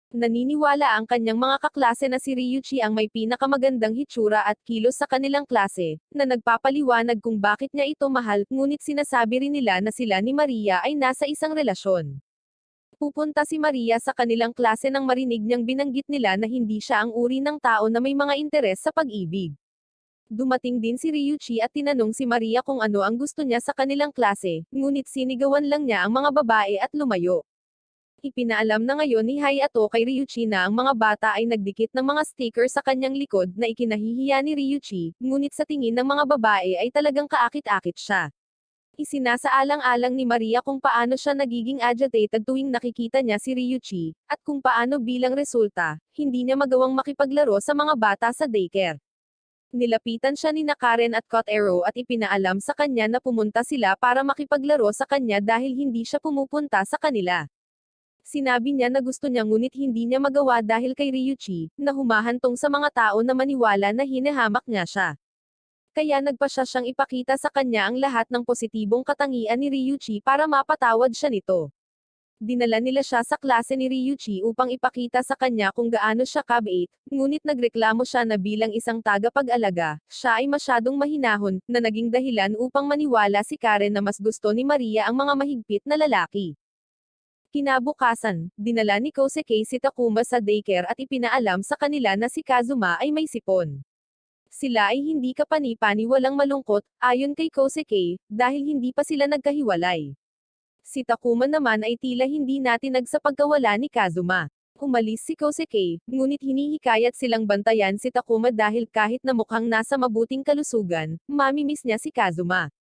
Naniniwala ang kanyang mga kaklase na si Ryuchi ang may pinakamagandang hitsura at kilos sa kanilang klase, na nagpapaliwanag kung bakit niya ito mahal, ngunit sinasabi rin nila na sila ni Maria ay nasa isang relasyon. Pupunta si Maria sa kanilang klase nang marinig niyang binanggit nila na hindi siya ang uri ng tao na may mga interes sa pag-ibig. Dumating din si Ryuichi at tinanong si Maria kung ano ang gusto niya sa kanilang klase, ngunit sinigawan lang niya ang mga babae at lumayo. Ipinaalam na ngayon ni Hayato kay Ryuichi na ang mga bata ay nagdikit ng mga sticker sa kanyang likod na ikinahihiya ni Ryuichi, ngunit sa tingin ng mga babae ay talagang kaakit-akit siya. Isinasaalang-alang ni Maria kung paano siya nagiging agitated tuwing nakikita niya si Ryuichi, at kung paano bilang resulta, hindi niya magawang makipaglaro sa mga bata sa daycare. Nilapitan siya ni Karen at Kotaro at ipinaalam sa kanya na pumunta sila para makipaglaro sa kanya dahil hindi siya pumupunta sa kanila. Sinabi niya na gusto niya ngunit hindi niya magawa dahil kay Ryuichi, na humahantong sa mga tao na maniwala na hinahamak niya siya. Kaya nagpa siya siyang ipakita sa kanya ang lahat ng positibong katangian ni Ryuichi para mapatawad siya nito. Dinala nila siya sa klase ni Ryuichi upang ipakita sa kanya kung gaano siya kabait, ngunit nagreklamo siya na bilang isang tagapag-alaga, siya ay masyadong mahinahon, na naging dahilan upang maniwala si Karen na mas gusto ni Maria ang mga mahigpit na lalaki. Kinabukasan, dinala ni Kosuke si Takuma sa daycare at ipinaalam sa kanila na si Kazuma ay may sipon. Sila ay hindi kapani-paniwalang malungkot, ayon kay Kosuke, dahil hindi pa sila nagkahiwalay. Si Takuma naman ay tila hindi natinag sa pagkawala ni Kazuma. Umalis si Kosuke, ngunit hinihikayat silang bantayan si Takuma dahil kahit na mukhang nasa mabuting kalusugan, mamimiss niya si Kazuma.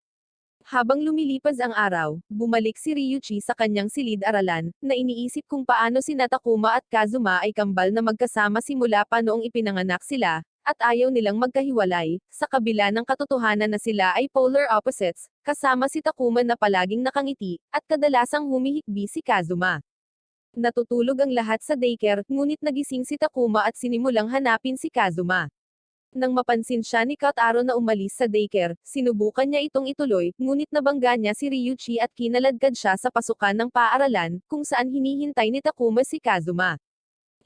Habang lumilipas ang araw, bumalik si Ryuichi sa kanyang silid-aralan, na iniisip kung paano sina Takuma at Kazuma ay kambal na magkasama simula pa noong ipinanganak sila, at ayaw nilang magkahiwalay, sa kabila ng katotohanan na sila ay polar opposites, kasama si Takuma na palaging nakangiti, at kadalasang humihikbi si Kazuma. Natutulog ang lahat sa daycare, ngunit nagising si Takuma at sinimulang hanapin si Kazuma. Nang mapansin siya ni Kotaro na umalis sa daycare, sinubukan niya itong ituloy, ngunit nabangga niya si Ryuichi at kinaladkad siya sa pasukan ng paaralan, kung saan hinihintay ni Takuma si Kazuma.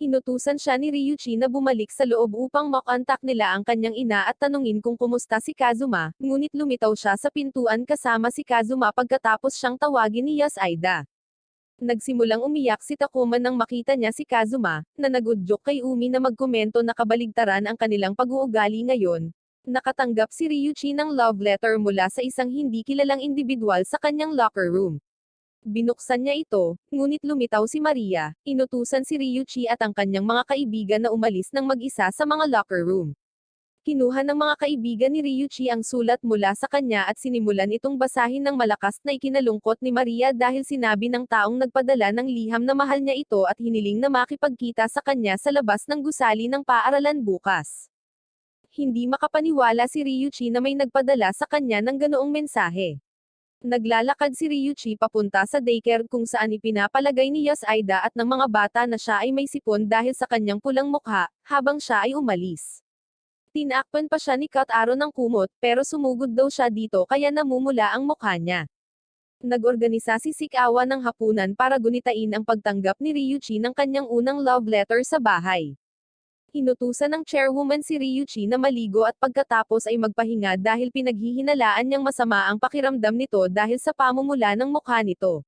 Inutusan siya ni Ryuichi na bumalik sa loob upang makontak nila ang kanyang ina at tanungin kung kumusta si Kazuma, ngunit lumitaw siya sa pintuan kasama si Kazuma pagkatapos siyang tawagin ni Yasuida. Nagsimulang umiyak si Takuma nang makita niya si Kazuma, na nagudyok kay Umi na magkomento na kabaligtaran ang kanilang pag-uugali ngayon. Nakatanggap si Ryuichi ng love letter mula sa isang hindi kilalang individual sa kanyang locker room. Binuksan niya ito, ngunit lumitaw si Maria, inutusan si Ryuichi at ang kanyang mga kaibigan na umalis ng mag-isa sa mga locker room. Kinuha ng mga kaibigan ni Ryuichi ang sulat mula sa kanya at sinimulan itong basahin ng malakas na ikinalungkot ni Maria dahil sinabi ng taong nagpadala ng liham na mahal niya ito at hiniling na makipagkita sa kanya sa labas ng gusali ng paaralan bukas. Hindi makapaniwala si Ryuichi na may nagpadala sa kanya ng ganoong mensahe. Naglalakad si Ryuichi papunta sa daycare kung saan ipinapalagay ni Yasuida at ng mga bata na siya ay may sipon dahil sa kanyang pulang mukha, habang siya ay umalis. Tinakpan pa siya ni Kotaro ng kumot, pero sumugod daw siya dito kaya namumula ang mukha niya. Nag-organisa si Sikawa ng hapunan para gunitain ang pagtanggap ni Ryuichi ng kanyang unang love letter sa bahay. Inutusan ng chairwoman si Ryuichi na maligo at pagkatapos ay magpahinga dahil pinaghihinalaan niyang masama ang pakiramdam nito dahil sa pamumula ng mukha nito.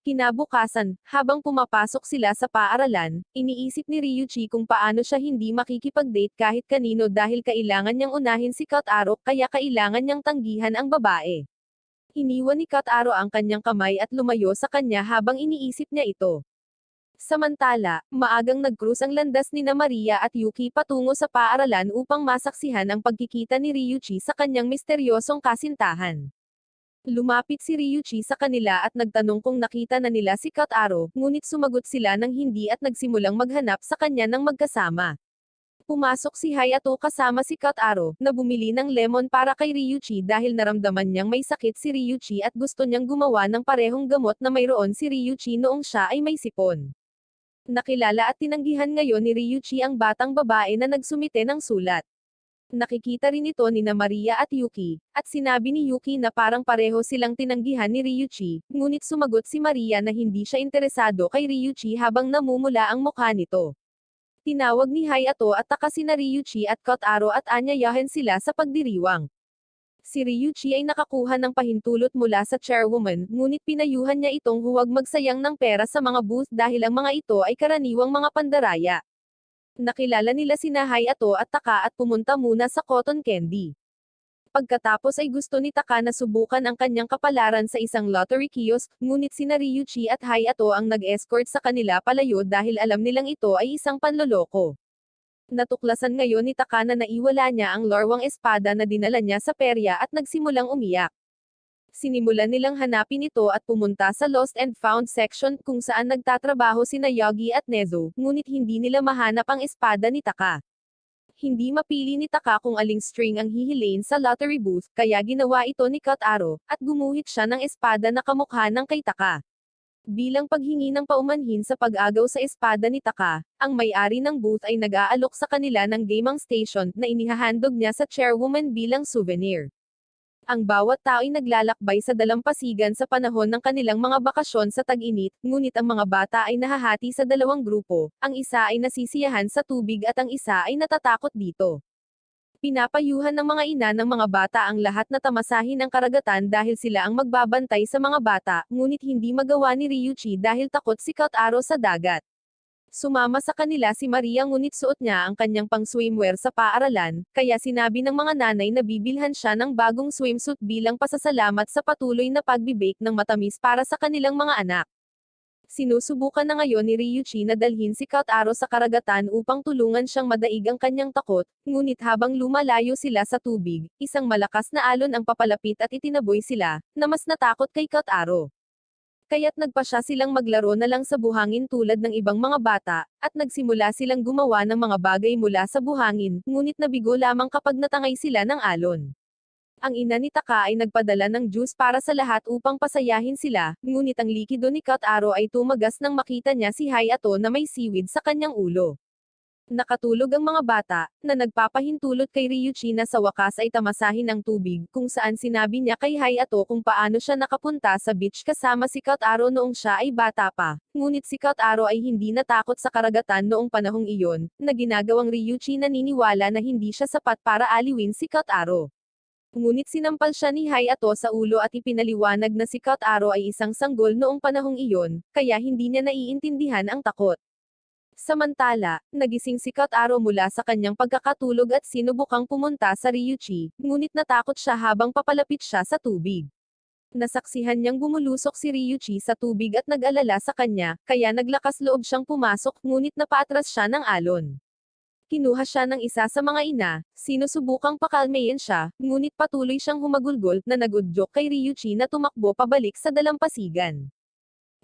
Kinabukasan, habang pumapasok sila sa paaralan, iniisip ni Ryuichi kung paano siya hindi makikipag-date kahit kanino dahil kailangan niyang unahin si Kotaro kaya kailangan niyang tanggihan ang babae. Iniwan ni Kotaro ang kanyang kamay at lumayo sa kanya habang iniisip niya ito. Samantala, maagang nag-cruise ang landas nina Maria at Yuki patungo sa paaralan upang masaksihan ang pagkikita ni Ryuichi sa kanyang misteryosong kasintahan. Lumapit si Ryuichi sa kanila at nagtanong kung nakita na nila si Kotaro, ngunit sumagot sila ng hindi at nagsimulang maghanap sa kanya ng magkasama. Pumasok si Hayato kasama si Kotaro, na bumili ng lemon para kay Ryuichi dahil naramdaman niyang may sakit si Ryuichi at gusto niyang gumawa ng parehong gamot na mayroon si Ryuichi noong siya ay may sipon. Nakilala at tinanggihan ngayon ni Ryuichi ang batang babae na nagsumite ng sulat. Nakikita rin ito nina Maria at Yuki, at sinabi ni Yuki na parang pareho silang tinanggihan ni Ryuichi, ngunit sumagot si Maria na hindi siya interesado kay Ryuichi habang namumula ang mukha nito. Tinawag ni Hayato at taka sina Ryuichi at Kotaro at anyayahan sila sa pagdiriwang. Si Ryuichi ay nakakuha ng pahintulot mula sa chairwoman, ngunit pinayuhan niya itong huwag magsayang ng pera sa mga booth dahil ang mga ito ay karaniwang mga pandaraya. Nakilala nila sina Hayato at Taka at pumunta muna sa cotton candy. Pagkatapos ay gusto ni Taka na subukan ang kanyang kapalaran sa isang lottery kiosk, ngunit sina Ryuichi at Hayato ang nag-escort sa kanila palayo dahil alam nilang ito ay isang panloloko. Natuklasan ngayon ni Taka na naiwala niya ang lorwang espada na dinala niya sa perya at nagsimulang umiyak. Sinimulan nilang hanapin ito at pumunta sa Lost and Found section kung saan nagtatrabaho sina Yogi at Nezo, ngunit hindi nila mahanap ang espada ni Taka. Hindi mapili ni Taka kung aling string ang hihilain sa lottery booth, kaya ginawa ito ni Kotaro, at gumuhit siya ng espada na kamukha ng kay Taka. Bilang paghingi ng paumanhin sa pag-agaw sa espada ni Taka, ang may-ari ng booth ay nag-aalok sa kanila ng gaming station na inihahandog niya sa chairwoman bilang souvenir. Ang bawat tao ay naglalakbay sa dalampasigan sa panahon ng kanilang mga bakasyon sa tag-init, ngunit ang mga bata ay nahahati sa dalawang grupo, ang isa ay nasisiyahan sa tubig at ang isa ay natatakot dito. Pinapayuhan ng mga ina ng mga bata ang lahat na tamasahin ang karagatan dahil sila ang magbabantay sa mga bata, ngunit hindi magawa ni Ryuichi dahil takot si Kotaro sa dagat. Sumama sa kanila si Maria ngunit suot niya ang kanyang pang-swimwear sa paaralan, kaya sinabi ng mga nanay na bibilhan siya ng bagong swimsuit bilang pasasalamat sa patuloy na pagbibake ng matamis para sa kanilang mga anak. Sinusubukan na ngayon ni Ryuichi na dalhin si Kotaro sa karagatan upang tulungan siyang madaig ang kanyang takot, ngunit habang lumalayo sila sa tubig, isang malakas na alon ang papalapit at itinaboy sila, na mas natakot kay Kotaro. Kaya't nagpasya silang maglaro na lang sa buhangin tulad ng ibang mga bata, at nagsimula silang gumawa ng mga bagay mula sa buhangin, ngunit nabigo lamang kapag natangay sila ng alon. Ang ina ni Taka ay nagpadala ng juice para sa lahat upang pasayahin sila, ngunit ang likido ni Kotaro ay tumagas nang makita niya si Hayato na may seaweed sa kanyang ulo. Nakatulog ang mga bata, na nagpapahintulot kay Ryuichi na sa wakas ay tamasahin ang tubig, kung saan sinabi niya kay Hayato kung paano siya nakapunta sa beach kasama si Kotaro noong siya ay bata pa, ngunit si Kotaro ay hindi natakot sa karagatan noong panahong iyon, na ginagawang Ryuichi naniniwala na hindi siya sapat para aliwin si Kotaro. Ngunit sinampal siya ni Hayato sa ulo at ipinaliwanag na si Kotaro ay isang sanggol noong panahong iyon, kaya hindi niya naiintindihan ang takot. Samantala, nagising si Kotaro mula sa kanyang pagkakatulog at sinubukang pumunta sa Ryuichi, ngunit natakot siya habang papalapit siya sa tubig. Nasaksihan niyang bumulusok si Ryuichi sa tubig at nag-alala sa kanya, kaya naglakas loob siyang pumasok ngunit napaatras siya ng alon. Kinuha siya ng isa sa mga ina, sinusubukang pakalmayin siya, ngunit patuloy siyang humagulgol na nagudyok kay Ryuichi na tumakbo pabalik sa dalampasigan.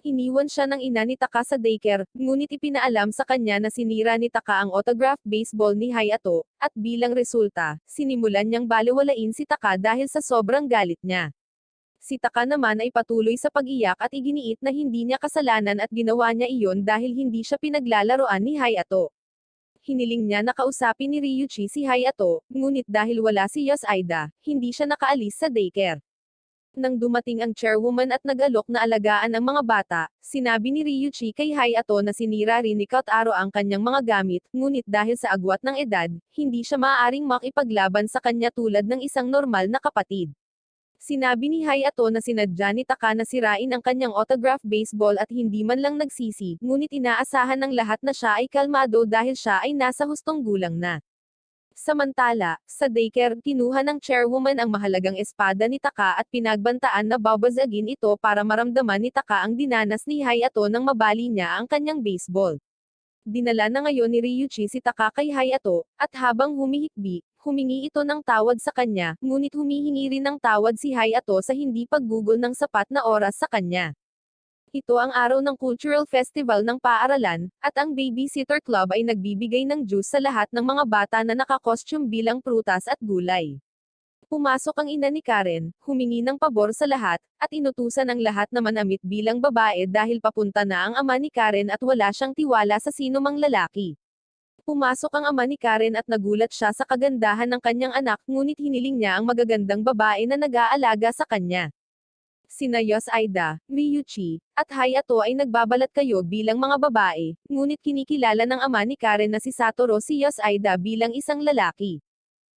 Iniwan siya ng ina ni Taka sa daycare, ngunit ipinaalam sa kanya na sinira ni Taka ang autograph baseball ni Hayato, at bilang resulta, sinimulan niyang balewalain si Taka dahil sa sobrang galit niya. Si Taka naman ay patuloy sa pag-iyak at iginiit na hindi niya kasalanan at ginawa niya iyon dahil hindi siya pinaglalaroan ni Hayato. Hiniling niya na kausapin ni Ryuichi si Hayato, ngunit dahil wala si Yosaida, hindi siya nakaalis sa daycare. Nang dumating ang chairwoman at nag-alok na alagaan ang mga bata, sinabi ni Ryuichi kay Hayato na sinira rin ni Kotaro ang kanyang mga gamit, ngunit dahil sa agwat ng edad, hindi siya maaaring makipaglaban sa kanya tulad ng isang normal na kapatid. Sinabi ni Hayato na sinadya ni Taka na sirain ang kanyang autograph baseball at hindi man lang nagsisi, ngunit inaasahan ng lahat na siya ay kalmado dahil siya ay nasa hustong gulang na. Samantala, sa daycare, kinuha ng chairwoman ang mahalagang espada ni Taka at pinagbantaan na babazagin ito para maramdaman ni Taka ang dinanas ni Hayato nang mabali niya ang kanyang baseball. Dinala na ngayon ni Ryuichi si Taka kay Hayato, at habang humihikbi, humingi ito ng tawad sa kanya, ngunit humihingi rin ng tawad si Hayato sa hindi paggugol ng sapat na oras sa kanya. Ito ang araw ng Cultural Festival ng paaralan, at ang Babysitter Club ay nagbibigay ng juice sa lahat ng mga bata na nakakostume bilang prutas at gulay. Pumasok ang ina ni Karen, humingi ng pabor sa lahat, at inutusan ang lahat na manamit bilang babae dahil papunta na ang ama ni Karen at wala siyang tiwala sa sino mang lalaki. Pumasok ang ama ni Karen at nagulat siya sa kagandahan ng kanyang anak ngunit hiniling niya ang magagandang babae na nag-aalaga sa kanya. Sina Yosaida, Ryuichi, at Hayato ay nagbabalat kayo bilang mga babae, ngunit kinikilala ng ama ni Karen na si Satoru si Yosaida bilang isang lalaki.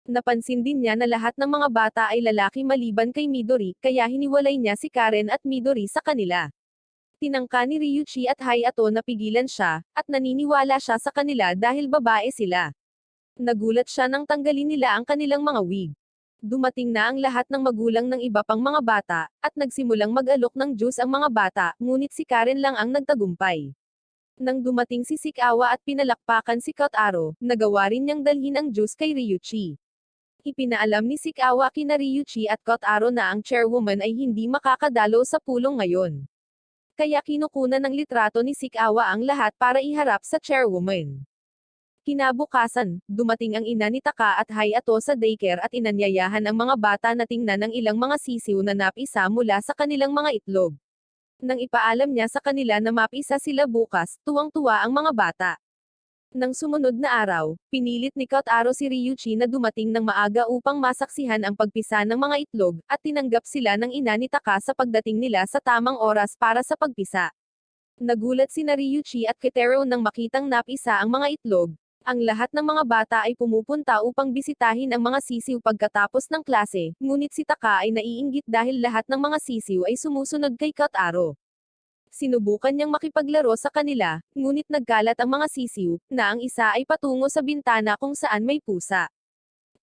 Napansin din niya na lahat ng mga bata ay lalaki maliban kay Midori, kaya hiniwalay niya si Karen at Midori sa kanila. Tinangka ni Ryuichi at Hayato na pigilan siya, at naniniwala siya sa kanila dahil babae sila. Nagulat siya nang tanggalin nila ang kanilang mga wig. Dumating na ang lahat ng magulang ng iba pang mga bata, at nagsimulang mag-alok ng juice ang mga bata, ngunit si Karen lang ang nagtagumpay. Nang dumating si Sikawa at pinalakpakan si Kotaro, nagawa rin niyang dalhin ang juice kay Ryuchi. Ipinaalam ni Sikawa kina Ryuchi at Kotaro na ang chairwoman ay hindi makakadalo sa pulong ngayon. Kaya kinukunan ng litrato ni Sikawa ang lahat para iharap sa chairwoman. Kinabukasan, dumating ang ina ni Taka at Hayato sa daycare at inanyayahan ang mga bata na tingnan ang ilang mga sisiw na napisa mula sa kanilang mga itlog. Nang ipaalam niya sa kanila na mapisa sila bukas, tuwang-tuwa ang mga bata. Nang sumunod na araw, pinilit ni Kotaro si Ryuchi na dumating ng maaga upang masaksihan ang pagpisa ng mga itlog, at tinanggap sila ng ina ni Taka sa pagdating nila sa tamang oras para sa pagpisa. Nagulat sina Ryuchi at Kotaro nang makitang napisa ang mga itlog. Ang lahat ng mga bata ay pumupunta upang bisitahin ang mga sisiw pagkatapos ng klase, ngunit si Taka ay naiinggit dahil lahat ng mga sisiw ay sumusunod kay Kotaro. Sinubukan niyang makipaglaro sa kanila, ngunit nagkalat ang mga sisiw, na ang isa ay patungo sa bintana kung saan may pusa.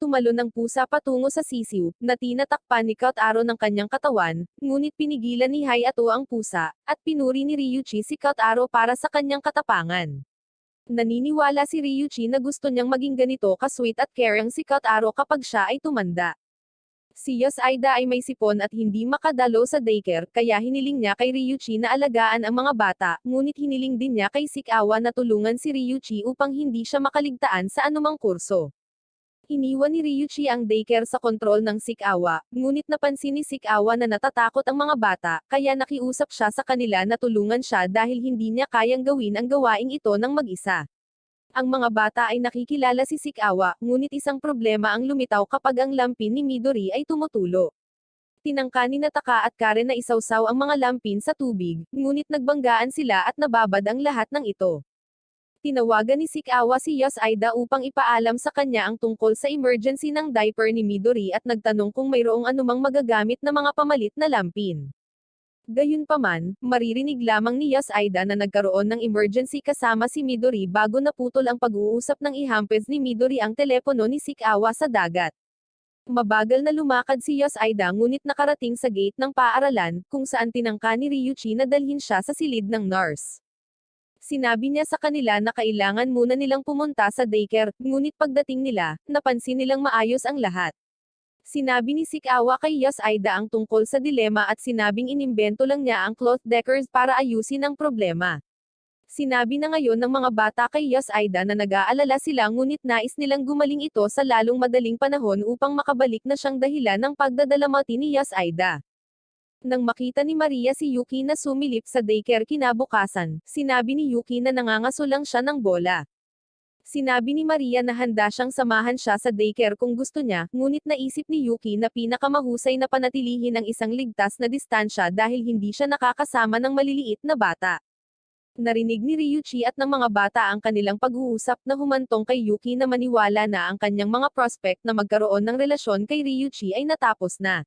Tumalon ang pusa patungo sa sisiw, na tinatakpan ni Kotaro ng kanyang katawan, ngunit pinigilan ni Hayato ang pusa, at pinuri ni Ryuchi si Kotaro para sa kanyang katapangan. Naniniwala si Ryuchi na gusto niyang maging ganito ka-sweet at caring si Kotaro kapag siya ay tumanda. Si Yoshida ay may sipon at hindi makadalo sa daycare, kaya hiniling niya kay Ryuchi na alagaan ang mga bata, ngunit hiniling din niya kay Sikawa na tulungan si Ryuchi upang hindi siya makaligtaan sa anumang kurso. Iniwan ni Ryuchi ang daycare sa kontrol ng Sikawa, ngunit napansin ni Sikawa na natatakot ang mga bata, kaya nakiusap siya sa kanila na tulungan siya dahil hindi niya kayang gawin ang gawaing ito ng mag-isa. Ang mga bata ay nakikilala si Sikawa, ngunit isang problema ang lumitaw kapag ang lampin ni Midori ay tumutulo. Tinangka ni Taka at Karen na isawsaw ang mga lampin sa tubig, ngunit nagbanggaan sila at nababad ang lahat ng ito. Tinawagan ni Sikawa si Yoshida upang ipaalam sa kanya ang tungkol sa emergency ng diaper ni Midori at nagtanong kung mayroong anumang magagamit na mga pamalit na lampin. Gayunpaman, maririnig lamang ni Yoshida na nagkaroon ng emergency kasama si Midori bago naputol ang pag-uusap ng ihampes ni Midori ang telepono ni Sikawa sa dagat. Mabagal na lumakad si Yoshida ngunit nakarating sa gate ng paaralan, kung saan tinangka ni Ryuchi na dalhin siya sa silid ng nurse. Sinabi niya sa kanila na kailangan muna nilang pumunta sa daycare, ngunit pagdating nila, napansin nilang maayos ang lahat. Sinabi ni Sikawa kay Yoshida ang tungkol sa dilema at sinabing inimbento lang niya ang cloth deckers para ayusin ang problema. Sinabi na ngayon ng mga bata kay Yoshida na nag-aalala sila ngunit nais nilang gumaling ito sa lalong madaling panahon upang makabalik na siyang dahilan ng pagdadalamati ni Yoshida. Nang makita ni Maria si Yuki na sumilip sa daycare kinabukasan, sinabi ni Yuki na nangangaso lang siya ng bola. Sinabi ni Maria na handa siyang samahan siya sa daycare kung gusto niya, ngunit naisip ni Yuki na pinakamahusay na panatilihin ang isang ligtas na distansya dahil hindi siya nakakasama ng maliliit na bata. Narinig ni Ryuchi at ng mga bata ang kanilang pag-uusap na humantong kay Yuki na maniwala na ang kanyang mga prospect na magkaroon ng relasyon kay Ryuchi ay natapos na.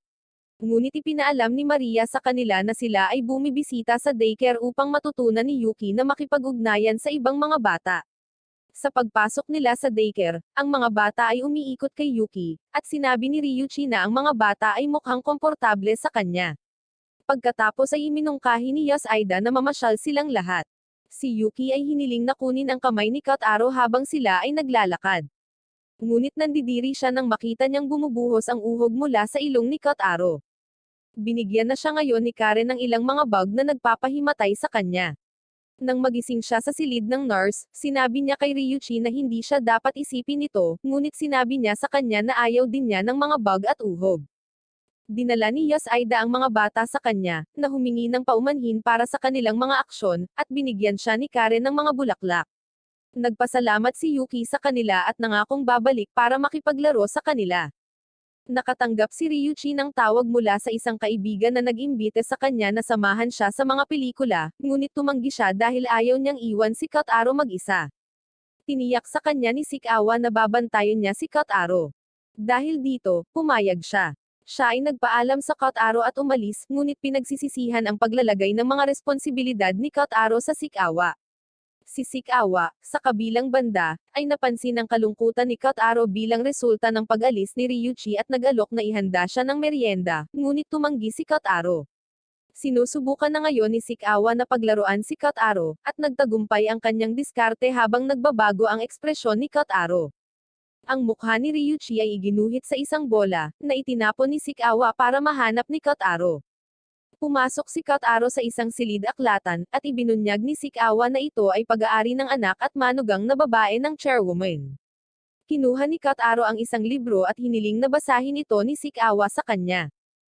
Ngunit ipinaalam ni Maria sa kanila na sila ay bumibisita sa daycare upang matutunan ni Yuki na makipag-ugnayan sa ibang mga bata. Sa pagpasok nila sa daycare, ang mga bata ay umiikot kay Yuki, at sinabi ni Ryuchi na ang mga bata ay mukhang komportable sa kanya. Pagkatapos ay iminungkahi ni Yoshida na mamasyal silang lahat. Si Yuki ay hiniling na kunin ang kamay ni Kotaro habang sila ay naglalakad. Ngunit nandidiri siya nang makita niyang bumubuhos ang uhog mula sa ilong ni Kotaro. Binigyan na siya ngayon ni Karen ng ilang mga bag na nagpapahimatay sa kanya. Nang magising siya sa silid ng nurse, sinabi niya kay Ryuchi na hindi siya dapat isipin ito, ngunit sinabi niya sa kanya na ayaw din niya ng mga bug at uhog. Dinala ni Yoshida ang mga bata sa kanya, na humingi ng paumanhin para sa kanilang mga aksyon, at binigyan siya ni Karen ng mga bulaklak. Nagpasalamat si Yuki sa kanila at nangakong babalik para makipaglaro sa kanila. Nakatanggap si Ryuchi ng tawag mula sa isang kaibigan na nag-imbite sa kanya na samahan siya sa mga pelikula, ngunit tumanggi siya dahil ayaw niyang iwan si Kotaro mag-isa. Tiniyak sa kanya ni Sikawa na babantayan niya si Kotaro. Dahil dito, pumayag siya. Siya ay nagpaalam sa Kotaro at umalis, ngunit pinagsisisihan ang paglalagay ng mga responsibilidad ni Kotaro sa Sikawa. Si Sikawa, sa kabilang banda, ay napansin ang kalungkutan ni Kotaro bilang resulta ng pag-alis ni Ryuichi at nag-alok na ihanda siya ng merienda, ngunit tumanggi si Kotaro. Sinusubukan na ngayon ni Sikawa na paglaruan si Kotaro, at nagtagumpay ang kanyang diskarte habang nagbabago ang ekspresyon ni Kotaro. Ang mukha ni Ryuichi ay iginuhit sa isang bola, na itinapon ni Sikawa para mahanap ni Kotaro. Pumasok si Kotaro sa isang silid-aklatan, at ibinunyag ni Sikawa na ito ay pag-aari ng anak at manugang na babae ng chairwoman. Kinuha ni Kotaro ang isang libro at hiniling na basahin ito ni Sikawa sa kanya.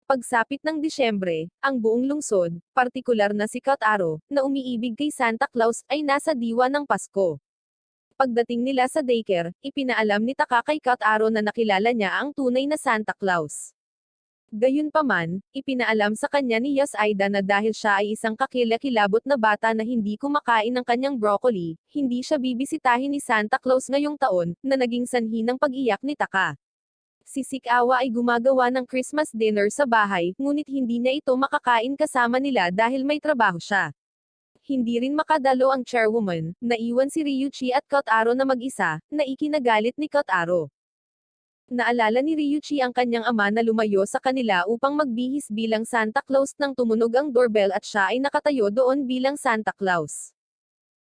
Pagsapit ng Disyembre, ang buong lungsod, partikular na si Kotaro, na umiibig kay Santa Claus, ay nasa diwa ng Pasko. Pagdating nila sa daycare, ipinaalam ni Taka kay Kotaro na nakilala niya ang tunay na Santa Claus. Gayunpaman, ipinaalam sa kanya ni Yoshida na dahil siya ay isang kakilakilabot na bata na hindi kumakain ng kanyang broccoli, hindi siya bibisitahin ni Santa Claus ngayong taon, na naging sanhi ng pag-iyak ni Taka. Si Sikawa ay gumagawa ng Christmas dinner sa bahay, ngunit hindi niya ito makakain kasama nila dahil may trabaho siya. Hindi rin makadalo ang chairwoman, naiwan si Ryuichi at Kotaro na mag-isa, na ikinagalit ni Kotaro. Naalala ni Ryuichi ang kanyang ama na lumayo sa kanila upang magbihis bilang Santa Claus nang tumunog ang doorbell at siya ay nakatayo doon bilang Santa Claus.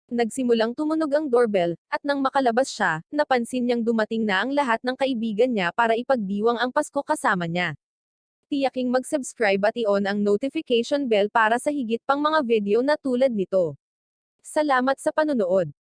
Nagsimulang tumunog ang doorbell, at nang makalabas siya, napansin niyang dumating na ang lahat ng kaibigan niya para ipagdiwang ang Pasko kasama niya. Tiyaking mag-subscribe at i-on ang notification bell para sa higit pang mga video na tulad nito. Salamat sa panunood.